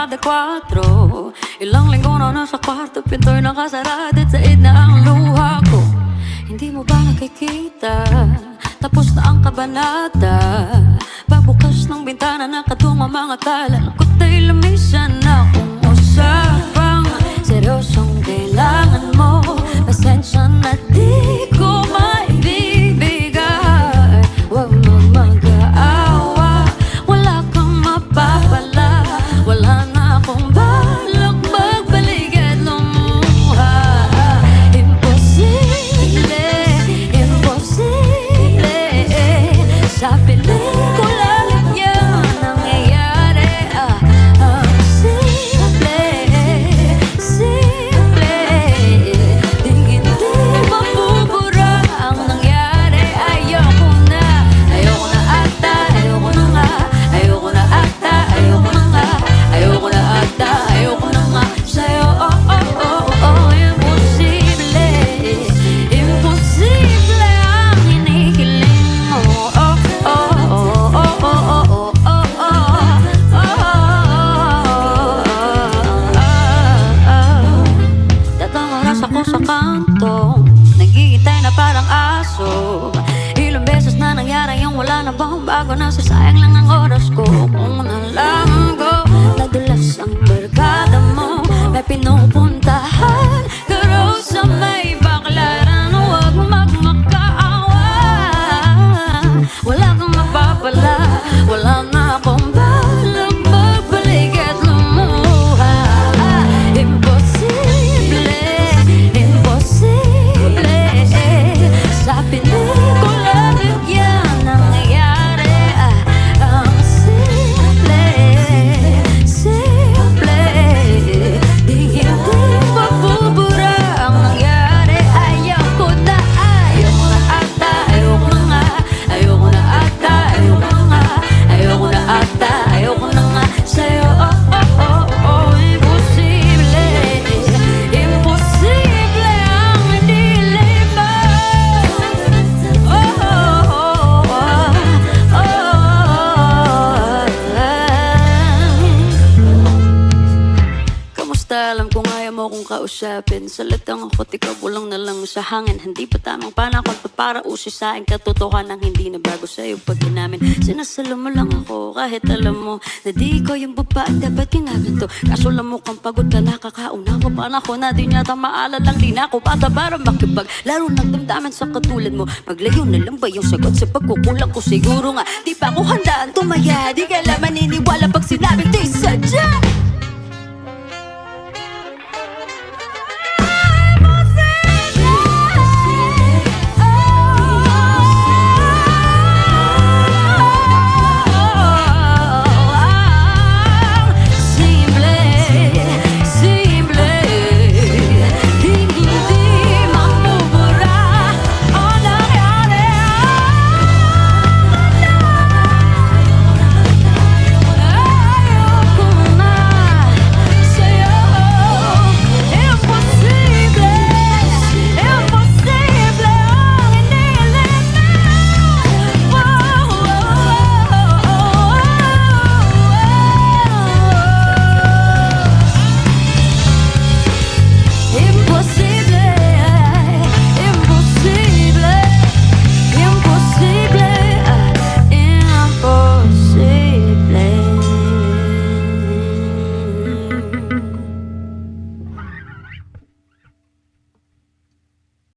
barkada 4. Ilang linggo na nasa kwarto, pinto'y nakasara at said na ang luha ko. Hindi mo ba nakikita? Tapos na ang kabanata. Pagbukas ng bintana, nakatunga mga tala. Lakot ay lamisan na kung usapang seryosong kailangan mo. Pasensya na di ko maibibigay. Huwag mo mag-aawa, wala kang mapapala. Wala na akong balak magbalik at lumuha. Imposible, imposible. Sa pelikula lang yan nangyayari. Ang simple, simple. Di hindi mabubura ang nangyari. Ayoko na ata, ayoko na nga. Ayoko na ata, ayoko na nga. Ayoko na ata, ayoko na nga sa'yo. Oh, oh, oh, oh, imposible. Imposible ang hinihiling mo. Oh, oh, oh, oh, oh, oh, oh, oh, oh. Datang oras ako sa kanto, naghihintay na parang aso. Ilang beses na nangyari yung wala na bang bago. Nasasayang lang ang oras ko. Kung nalaman ko nadulas ang barkada mo, may pinupuntahan ka raw sa may baklaran. Huwag magmakaawa, wala kang mapapala. Wala na akong balak magbalik at lumuha. Imposible, imposible. Sa pelikula lang yan nangyayari. Ang simple, simple. Di hindi mabubura ang nangyari. Ayoko na ata, ayoko na nga. Ayoko na ata, ayoko na nga. Ayoko na ata, ayoko na nga sa'yo. Oh, oh, oh, oh, imposible. Imposible ang hindi mo. Oh, oh, oh, oh, Kamusta? Alam kong ayaw mo kong kausapin. Salatang ako't ikaw bulang na lang sa hangin. Hindi pa tamang panahon pa para usisain katotohanan hindi na bago sa'yo pag inamin. Sinasalo mo lang ako kahit alam mo na di ko yung babae dapat ginaganto. Kaso lang mo kang pagod ka nakakaunawa. Panahon na din yata maalalang di na ako bata para makipaglaro ng damdaman sa katulad mo. Maglayo na lang ba yung sagot sa pagkukulang ko? Siguro nga di pa ako handaan tumaya. Di ka lang maniniwala pag sinabing di sadya.